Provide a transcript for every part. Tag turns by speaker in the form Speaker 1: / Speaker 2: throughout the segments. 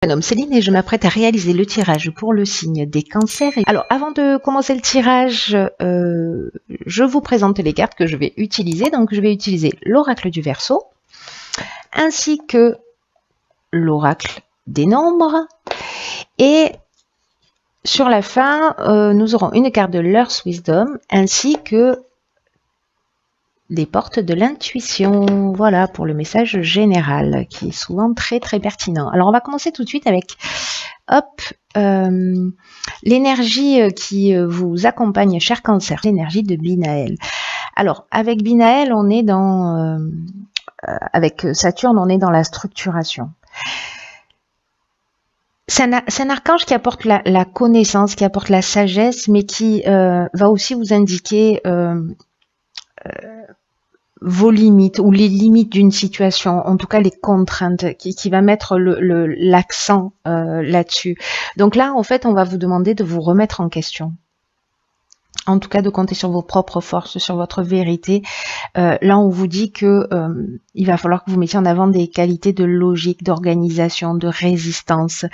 Speaker 1: Prénom Céline et je m'apprête à réaliser le tirage pour le signe des cancers. Alors avant de commencer le tirage, je vous présente les cartes que je vais utiliser. Donc je vais utiliser l'oracle du Verseau ainsi que l'oracle des nombres. Et sur la fin, nous aurons une carte de l'Earth Wisdom ainsi que des portes de l'intuition. Voilà pour le message général qui est souvent très très pertinent. Alors on va commencer tout de suite avec l'énergie qui vous accompagne, cher Cancer, l'énergie de Binaël. Alors avec Binaël, on est dans avec Saturne, on est dans la structuration. C'est un archange qui apporte la connaissance, qui apporte la sagesse, mais qui va aussi vous indiquer vos limites ou les limites d'une situation, en tout cas les contraintes, qui va mettre l'accent là-dessus. Donc là, en fait, on va vous demander de vous remettre en question. En tout cas, de compter sur vos propres forces, sur votre vérité. Là, on vous dit que il va falloir que vous mettiez en avant des qualités de logique, d'organisation, de résistance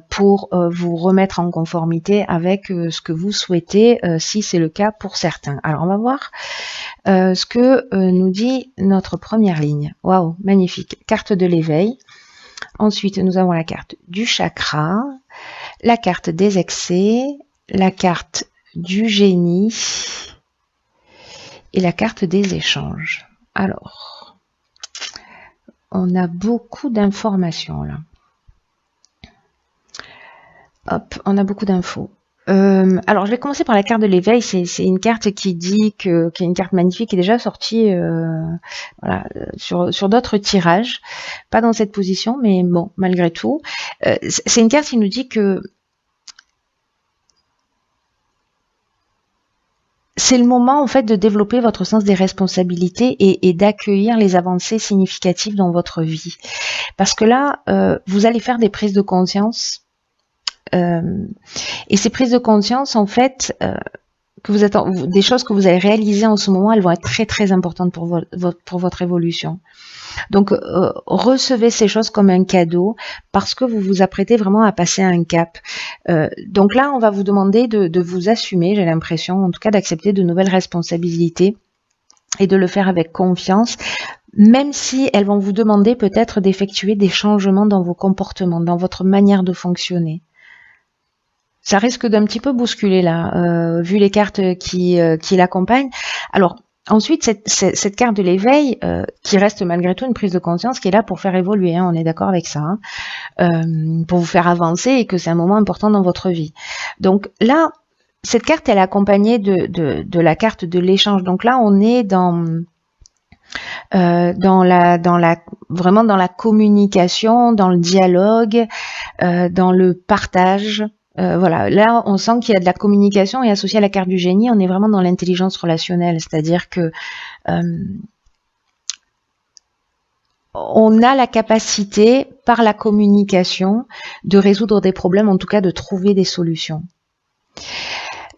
Speaker 1: pour vous remettre en conformité avec ce que vous souhaitez, si c'est le cas pour certains. Alors, on va voir ce que nous dit notre première ligne. Waouh, magnifique. Carte de l'éveil. Ensuite, nous avons la carte du chakra, la carte des excès, la carte du génie et la carte des échanges. Alors, on a beaucoup d'informations là. Hop, on a beaucoup d'infos. Alors, je vais commencer par la carte de l'éveil. C'est une carte qui dit qui est une carte magnifique, qui est déjà sortie voilà, sur d'autres tirages. Pas dans cette position, mais bon, malgré tout. C'est une carte qui nous dit que c'est le moment en fait de développer votre sens des responsabilités et d'accueillir les avancées significatives dans votre vie. Parce que là, vous allez faire des prises de conscience. Et ces prises de conscience, en fait, des choses que vous allez réaliser en ce moment, elles vont être très très importantes pour votre évolution. Donc, recevez ces choses comme un cadeau parce que vous vous apprêtez vraiment à passer un cap. Donc là, on va vous demander de vous assumer, j'ai l'impression, en tout cas d'accepter de nouvelles responsabilités et de le faire avec confiance, même si elles vont vous demander peut-être d'effectuer des changements dans vos comportements, dans votre manière de fonctionner. Ça risque d'un petit peu bousculer là, vu les cartes qui l'accompagnent. Alors, ensuite, cette carte de l'éveil, qui reste malgré tout une prise de conscience, qui est là pour faire évoluer, hein, on est d'accord avec ça, hein, pour vous faire avancer et que c'est un moment important dans votre vie. Donc là, cette carte, elle est accompagnée de la carte de l'échange. Donc là, on est vraiment dans la communication, dans le dialogue, dans le partage. Voilà, là on sent qu'il y a de la communication et associé à la carte du génie, on est vraiment dans l'intelligence relationnelle, c'est-à-dire que on a la capacité par la communication de résoudre des problèmes, en tout cas de trouver des solutions.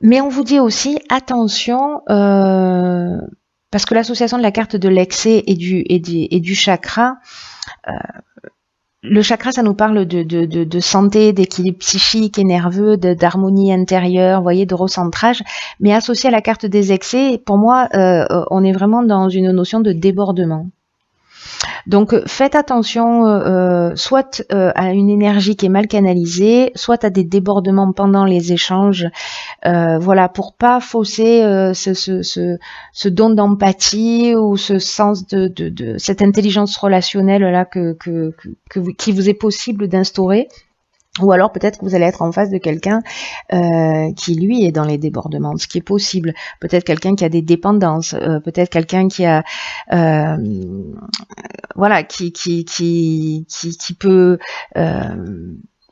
Speaker 1: Mais on vous dit aussi attention, parce que l'association de la carte de l'excès et du chakra, le chakra, ça nous parle de santé, d'équilibre psychique et nerveux, d'harmonie intérieure, vous voyez, de recentrage. Mais associé à la carte des excès, pour moi, on est vraiment dans une notion de débordement. Donc, faites attention, soit à une énergie qui est mal canalisée, soit à des débordements pendant les échanges, voilà, pour pas fausser ce don d'empathie ou ce sens de cette intelligence relationnelle là qui vous est possible d'instaurer. Ou alors peut-être que vous allez être en face de quelqu'un qui lui est dans les débordements, ce qui est possible. Peut-être quelqu'un qui a des dépendances, peut-être quelqu'un qui a voilà, qui peut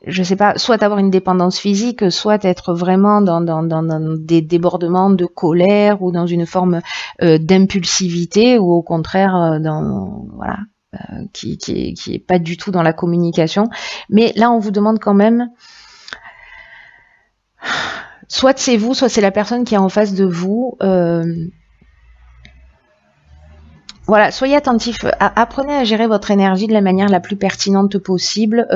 Speaker 1: je sais pas, soit avoir une dépendance physique, soit être vraiment dans des débordements de colère ou dans une forme d'impulsivité ou au contraire voilà. Qui est pas du tout dans la communication. Mais là, on vous demande quand même, soit c'est vous, soit c'est la personne qui est en face de vous. Voilà, soyez attentif, apprenez à gérer votre énergie de la manière la plus pertinente possible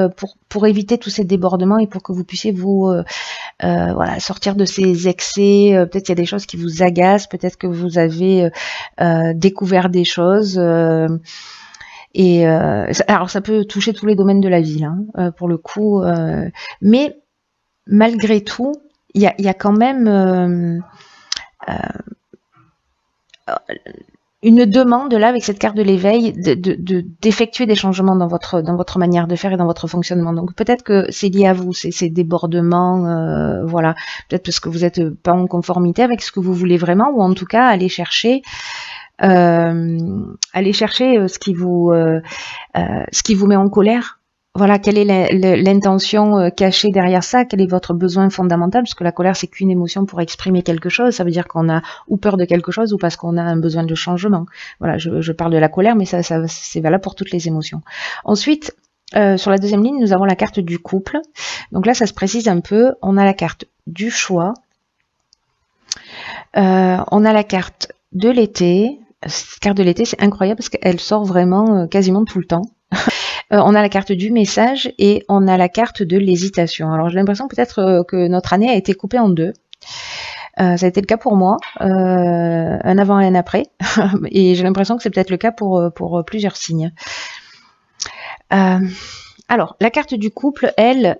Speaker 1: pour éviter tous ces débordements et pour que vous puissiez vous voilà, sortir de ces excès. Peut-être il y a des choses qui vous agacent, peut-être que vous avez découvert des choses. Alors ça peut toucher tous les domaines de la vie, hein, pour le coup. Mais malgré tout, il y a quand même une demande là avec cette carte de l'éveil d'effectuer des changements dans votre manière de faire et dans votre fonctionnement. Donc peut-être que c'est lié à vous, ces débordements, voilà. Peut-être parce que vous n'êtes pas en conformité avec ce que vous voulez vraiment, ou en tout cas aller chercher ce qui vous met en colère. Voilà, quelle est l'intention cachée derrière ça, quel est votre besoin fondamental, parce que la colère, c'est qu'une émotion pour exprimer quelque chose, ça veut dire qu'on a ou peur de quelque chose ou parce qu'on a un besoin de changement. Voilà, je parle de la colère, mais ça c'est valable pour toutes les émotions. Ensuite, sur la deuxième ligne, nous avons la carte du couple. Donc là, ça se précise un peu, on a la carte du choix, on a la carte de l'été. Cette carte de l'été, c'est incroyable parce qu'elle sort vraiment quasiment tout le temps. On a la carte du message et on a la carte de l'hésitation. Alors j'ai l'impression peut-être que notre année a été coupée en deux. Ça a été le cas pour moi, un avant et un après. Et j'ai l'impression que c'est peut-être le cas pour plusieurs signes. Alors, la carte du couple, elle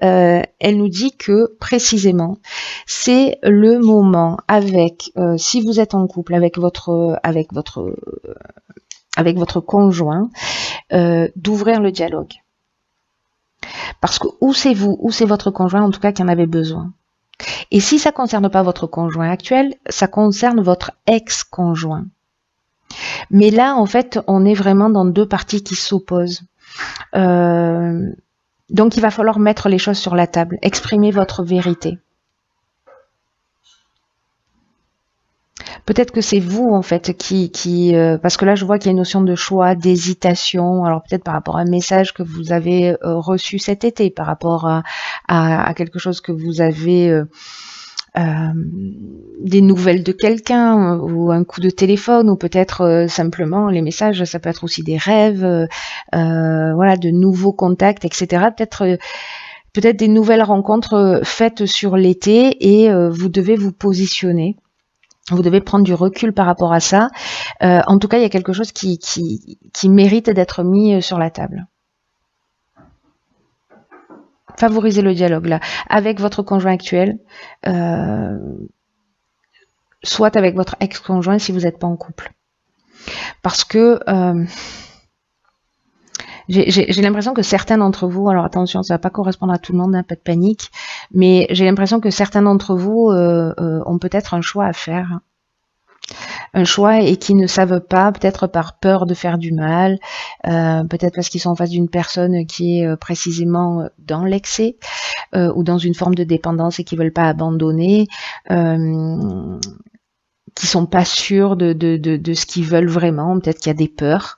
Speaker 1: nous dit que précisément, c'est le moment si vous êtes en couple avec votre conjoint, d'ouvrir le dialogue. Parce que ou c'est vous, ou c'est votre conjoint, en tout cas, qui en avait besoin. Et si ça ne concerne pas votre conjoint actuel, ça concerne votre ex-conjoint. Mais là, en fait, on est vraiment dans deux parties qui s'opposent. Donc, il va falloir mettre les choses sur la table, exprimer votre vérité. Peut-être que c'est vous, en fait, parce que là, je vois qu'il y a une notion de choix, d'hésitation. Alors, peut-être par rapport à un message que vous avez reçu cet été, par rapport à quelque chose que vous avez, des nouvelles de quelqu'un, ou un coup de téléphone, ou peut-être simplement les messages, ça peut être aussi des rêves, voilà, de nouveaux contacts, etc. Peut-être des nouvelles rencontres faites sur l'été et vous devez vous positionner. Vous devez prendre du recul par rapport à ça. En tout cas, il y a quelque chose qui mérite d'être mis sur la table. Favorisez le dialogue là, avec votre conjoint actuel, soit avec votre ex-conjoint si vous n'êtes pas en couple. Parce que j'ai l'impression que certains d'entre vous, alors attention, ça ne va pas correspondre à tout le monde, hein, pas de panique, mais j'ai l'impression que certains d'entre vous ont peut-être un choix à faire. Un choix et qui ne savent pas, peut-être par peur de faire du mal, peut-être parce qu'ils sont en face d'une personne qui est précisément dans l'excès ou dans une forme de dépendance et qui ne veulent pas abandonner, qui sont pas sûrs de ce qu'ils veulent vraiment, peut-être qu'il y a des peurs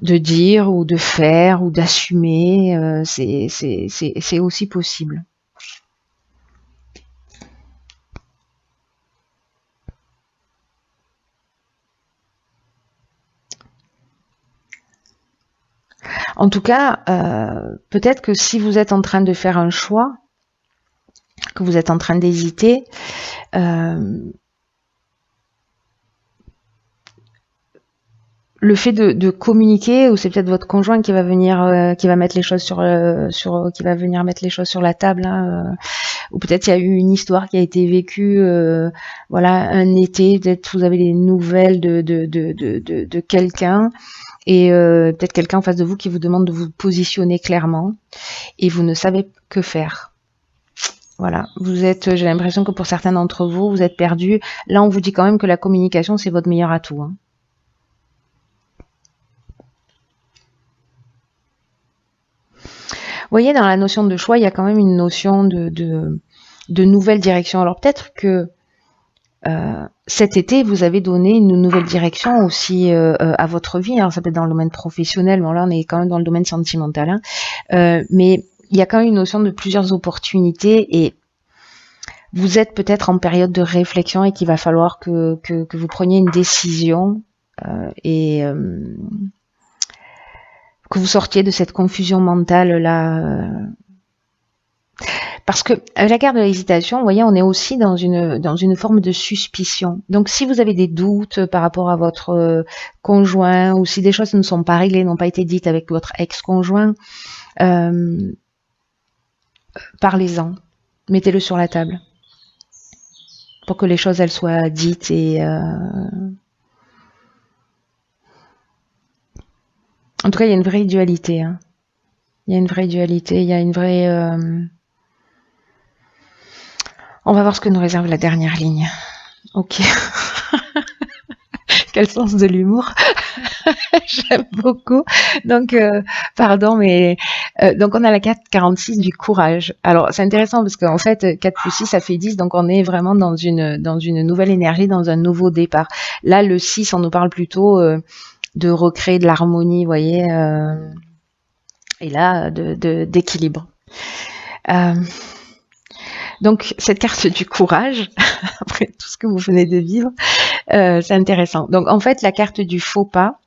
Speaker 1: de dire ou de faire ou d'assumer, c'est aussi possible. En tout cas, peut-être que si vous êtes en train de faire un choix, que vous êtes en train d'hésiter, le fait de communiquer, ou c'est peut-être votre conjoint qui va venir, qui va mettre les choses qui va venir mettre les choses sur la table, hein, ou peut-être il y a eu une histoire qui a été vécue, voilà, un été, peut-être vous avez des nouvelles de quelqu'un. Et peut-être quelqu'un en face de vous qui vous demande de vous positionner clairement et vous ne savez que faire. Voilà, j'ai l'impression que pour certains d'entre vous, vous êtes perdus. Là, on vous dit quand même que la communication, c'est votre meilleur atout, hein. Vous voyez, dans la notion de choix, il y a quand même une notion de nouvelle direction. Alors peut-être que cet été, vous avez donné une nouvelle direction aussi à votre vie. Alors ça peut être dans le domaine professionnel, mais là on est quand même dans le domaine sentimental, hein. Mais il y a quand même une notion de plusieurs opportunités et vous êtes peut-être en période de réflexion et qu'il va falloir que vous preniez une décision et que vous sortiez de cette confusion mentale là. Parce que la carte de l'hésitation, vous voyez, on est aussi dans une forme de suspicion. Donc, si vous avez des doutes par rapport à votre conjoint, ou si des choses ne sont pas réglées, n'ont pas été dites avec votre ex-conjoint, parlez-en, mettez-le sur la table, pour que les choses elles soient dites et en tout cas, il y a une vraie dualité. Hein. Il y a une vraie dualité, il y a une vraie... On va voir ce que nous réserve la dernière ligne. Ok. Quel sens de l'humour. J'aime beaucoup. Donc, pardon, mais... donc, on a la carte 46 du courage. Alors, c'est intéressant parce qu'en fait, 4 plus 6, ça fait 10. Donc, on est vraiment dans une nouvelle énergie, dans un nouveau départ. Là, le 6, on nous parle plutôt de recréer de l'harmonie, vous voyez. Et là, d'équilibre. Donc, cette carte du courage, après tout ce que vous venez de vivre, c'est intéressant. Donc, en fait, la carte du faux pas,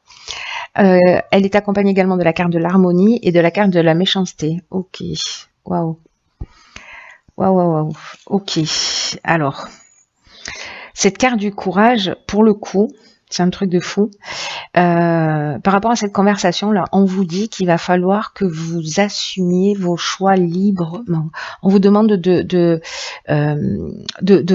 Speaker 1: elle est accompagnée également de la carte de l'harmonie et de la carte de la méchanceté. Ok, waouh. Waouh. Ok, alors, cette carte du courage, pour le coup, c'est un truc de fou. Par rapport à cette conversation-là, on vous dit qu'il va falloir que vous assumiez vos choix librement. On vous demande de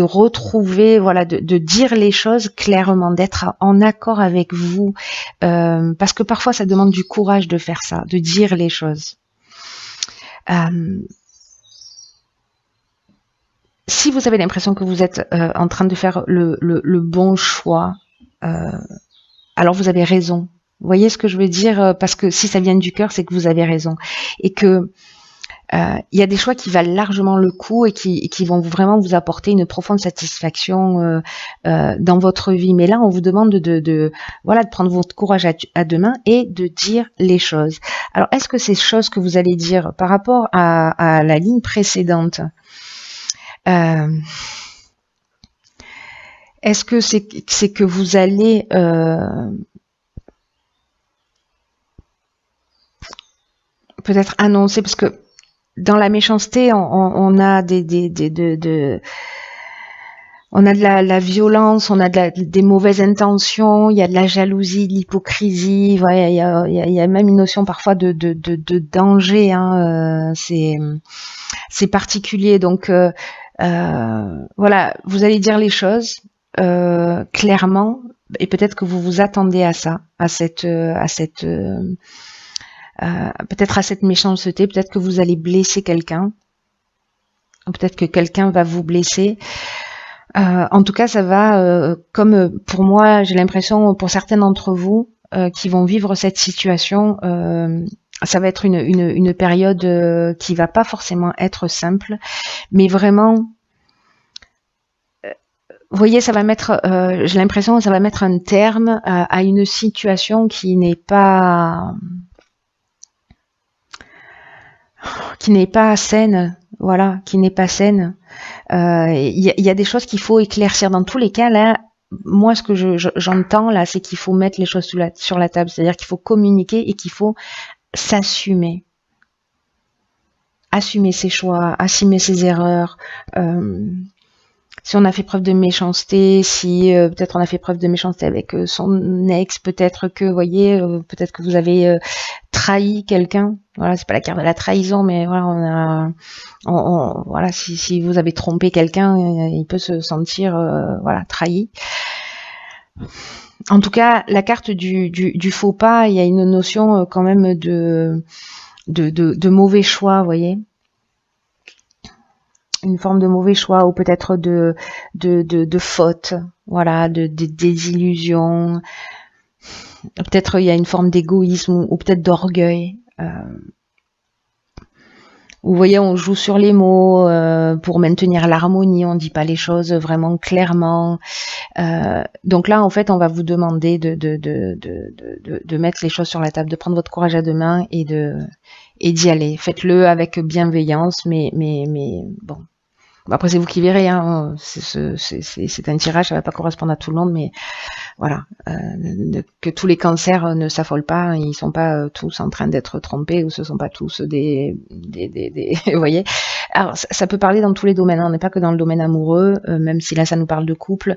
Speaker 1: retrouver, voilà, de dire les choses clairement, d'être en accord avec vous, parce que parfois ça demande du courage de faire ça, de dire les choses. Si vous avez l'impression que vous êtes en train de faire le bon choix, alors vous avez raison. Vous voyez ce que je veux dire? Parce que si ça vient du cœur, c'est que vous avez raison. Et que il y a des choix qui valent largement le coup et qui vont vraiment vous apporter une profonde satisfaction dans votre vie. Mais là, on vous demande de prendre votre courage à deux mains et de dire les choses. Alors, est-ce que ces choses que vous allez dire par rapport à la ligne précédente, est-ce que c'est que vous allez peut-être annoncer, parce que dans la méchanceté, on a on a de la violence, on a des mauvaises intentions, il y a de la jalousie, de l'hypocrisie, voilà, il y a même une notion parfois de danger, hein, c'est particulier. Donc voilà, vous allez dire les choses clairement, et peut-être que vous vous attendez à ça, peut-être à cette méchanceté, peut-être que vous allez blesser quelqu'un, peut-être que quelqu'un va vous blesser. En tout cas, ça va, comme pour moi, j'ai l'impression, pour certains d'entre vous qui vont vivre cette situation, ça va être une période qui va pas forcément être simple, mais vraiment, vous voyez, ça va mettre, j'ai l'impression que ça va mettre un terme à une situation qui n'est pas saine, voilà, qui n'est pas saine. Il y a des choses qu'il faut éclaircir. Dans tous les cas, là, moi, ce que j'entends là, c'est qu'il faut mettre les choses sur la table. C'est-à-dire qu'il faut communiquer et qu'il faut s'assumer. Assumer ses choix, assumer ses erreurs. Si on a fait preuve de méchanceté, si peut-être on a fait preuve de méchanceté avec son ex, peut-être que, vous voyez, peut-être que vous avez trahi quelqu'un. Voilà, c'est pas la carte de la trahison, mais voilà, voilà, si vous avez trompé quelqu'un, il peut se sentir voilà, trahi. En tout cas, la carte du faux pas, il y a une notion quand même de mauvais choix, vous voyez. Une forme de mauvais choix, ou peut-être de faute, voilà, de désillusion. Peut-être il y a une forme d'égoïsme ou peut-être d'orgueil. Vous voyez, on joue sur les mots pour maintenir l'harmonie, on dit pas les choses vraiment clairement. Donc là, en fait, on va vous demander de mettre les choses sur la table, de prendre votre courage à deux mains et d'y aller. Faites-le avec bienveillance, mais bon, Après, c'est vous qui verrez, hein. C'est un tirage, ça va pas correspondre à tout le monde, mais voilà. Que tous les cancers ne s'affolent pas, ils sont pas tous en train d'être trompés, ou ce sont pas tous vous voyez. Alors, ça peut parler dans tous les domaines, hein. On n'est pas que dans le domaine amoureux, même si là, ça nous parle de couple.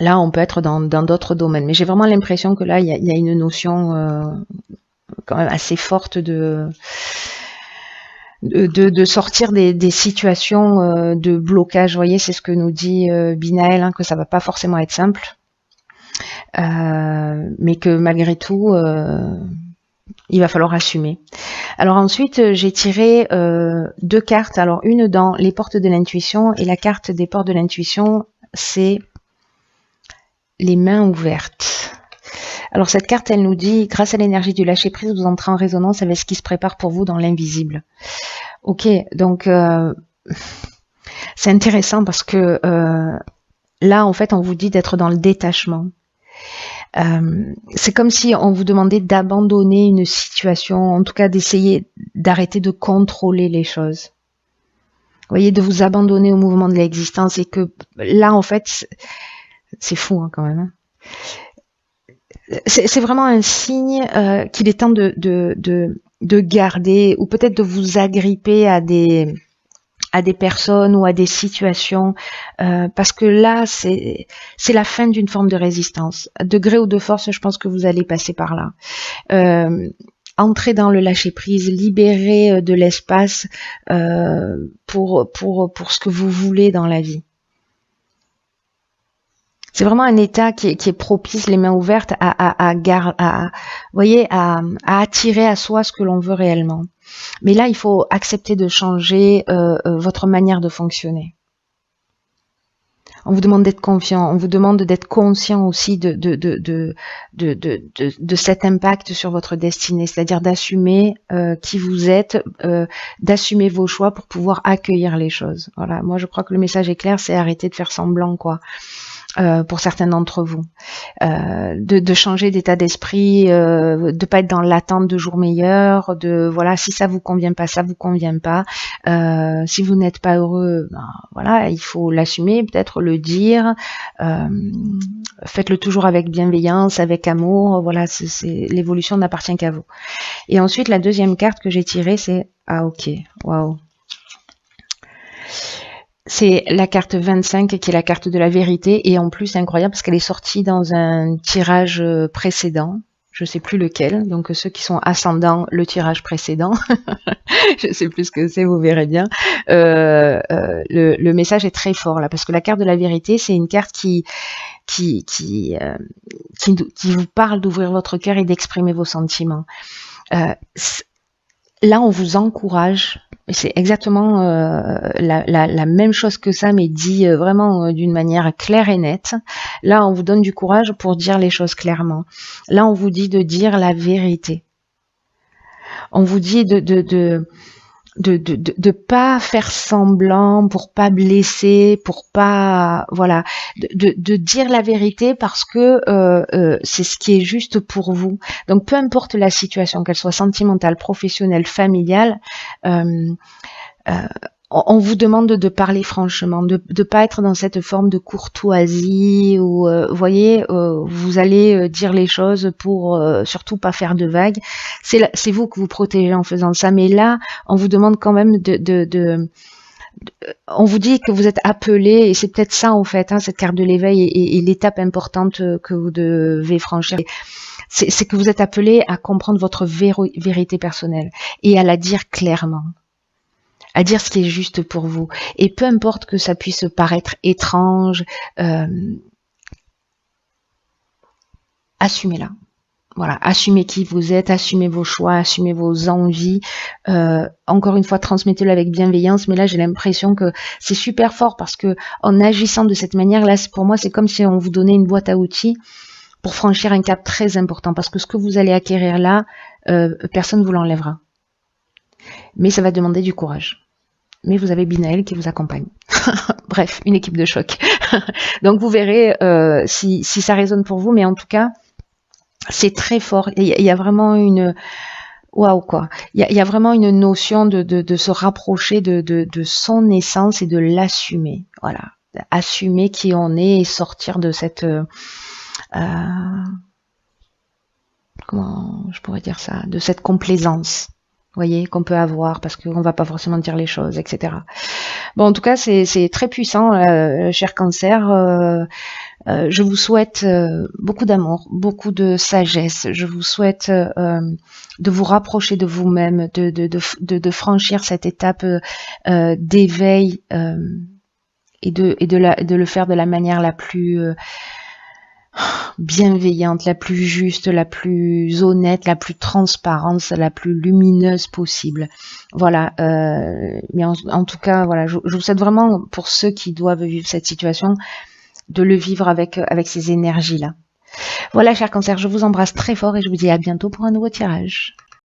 Speaker 1: Là, on peut être dans d'autres domaines. Mais j'ai vraiment l'impression que là, il y a une notion quand même assez forte de sortir des situations de blocage. Vous voyez, c'est ce que nous dit Binaël, hein, que ça va pas forcément être simple. Mais que malgré tout, il va falloir assumer. Alors ensuite, j'ai tiré 2 cartes. Alors une dans les portes de l'intuition, et la carte des portes de l'intuition, c'est les mains ouvertes. Alors cette carte, elle nous dit, grâce à l'énergie du lâcher-prise, vous entrez en résonance avec ce qui se prépare pour vous dans l'invisible. Ok, donc c'est intéressant parce que là, en fait, on vous dit d'être dans le détachement. C'est comme si on vous demandait d'abandonner une situation, en tout cas d'essayer d'arrêter de contrôler les choses. Vous voyez, de vous abandonner au mouvement de l'existence, et que là, en fait, c'est fou hein, quand même. Hein. C'est vraiment un signe qu'il est temps de garder, ou peut-être de vous agripper à des personnes ou à des situations, parce que là, c'est la fin d'une forme de résistance. De gré ou de force, je pense que vous allez passer par là. Entrer dans le lâcher-prise, libérer de l'espace pour ce que vous voulez dans la vie. C'est vraiment un état qui est propice, les mains ouvertes, à attirer à soi ce que l'on veut réellement. Mais là, il faut accepter de changer votre manière de fonctionner. On vous demande d'être confiant, on vous demande d'être conscient aussi de cet impact sur votre destinée, c'est-à-dire d'assumer qui vous êtes, d'assumer vos choix pour pouvoir accueillir les choses. Voilà, moi je crois que le message est clair, c'est arrêter de faire semblant, quoi. Pour certains d'entre vous, de changer d'état d'esprit, de pas être dans l'attente de jours meilleurs, de voilà, si ça vous convient pas, ça vous convient pas, si vous n'êtes pas heureux, ben, voilà, il faut l'assumer, peut-être le dire, faites-le toujours avec bienveillance, avec amour, voilà, l'évolution n'appartient qu'à vous. Et ensuite, la deuxième carte que j'ai tirée, c'est ah ok, waouh. C'est la carte 25 qui est la carte de la vérité, et en plus c'est incroyable parce qu'elle est sortie dans un tirage précédent, je sais plus lequel, donc ceux qui sont ascendants, le tirage précédent, je sais plus ce que c'est, vous verrez bien. Le message est très fort là, parce que la carte de la vérité, c'est une carte qui vous parle d'ouvrir votre cœur et d'exprimer vos sentiments. Là, on vous encourage. C'est exactement la même chose que ça, mais dit vraiment d'une manière claire et nette. Là, on vous donne du courage pour dire les choses clairement. Là, on vous dit de dire la vérité. On vous dit de pas faire semblant, pour pas blesser, pour pas voilà, de dire la vérité parce que c'est ce qui est juste pour vous. Donc peu importe la situation, qu'elle soit sentimentale, professionnelle, familiale, on vous demande de parler franchement, de pas être dans cette forme de courtoisie où, vous voyez, vous allez dire les choses pour surtout pas faire de vagues. C'est vous que vous protégez en faisant ça, mais là, on vous demande quand même on vous dit que vous êtes appelé, et c'est peut-être ça en fait, hein, cette carte de l'éveil et l'étape importante que vous devez franchir. C'est que vous êtes appelé à comprendre votre vérité personnelle et à la dire clairement. À dire ce qui est juste pour vous. Et peu importe que ça puisse paraître étrange, assumez-la. Voilà, assumez qui vous êtes, assumez vos choix, assumez vos envies. Encore une fois, transmettez-le avec bienveillance. Mais là, j'ai l'impression que c'est super fort parce que en agissant de cette manière, là, pour moi, c'est comme si on vous donnait une boîte à outils pour franchir un cap très important. Parce que ce que vous allez acquérir là, personne ne vous l'enlèvera. Mais ça va demander du courage. Mais vous avez Binaël qui vous accompagne. Bref, une équipe de choc. Donc vous verrez si ça résonne pour vous, mais en tout cas, c'est très fort. Il y a vraiment une waouh quoi. Il y a vraiment une notion de se rapprocher de son essence et de l'assumer. Voilà. Assumer qui on est et sortir de cette... comment je pourrais dire ça, de cette complaisance, vous voyez, qu'on peut avoir parce qu'on va pas forcément dire les choses, etc. Bon, en tout cas, c'est très puissant, cher Cancer. Je vous souhaite beaucoup d'amour, beaucoup de sagesse. Je vous souhaite de vous rapprocher de vous-même, de franchir cette étape d'éveil et de le faire de la manière la plus bienveillante, la plus juste, la plus honnête, la plus transparente, la plus lumineuse possible. Voilà. Mais en tout cas, voilà, je vous souhaite vraiment, pour ceux qui doivent vivre cette situation, de le vivre avec ces énergies-là. Voilà, chers Cancer, je vous embrasse très fort et je vous dis à bientôt pour un nouveau tirage.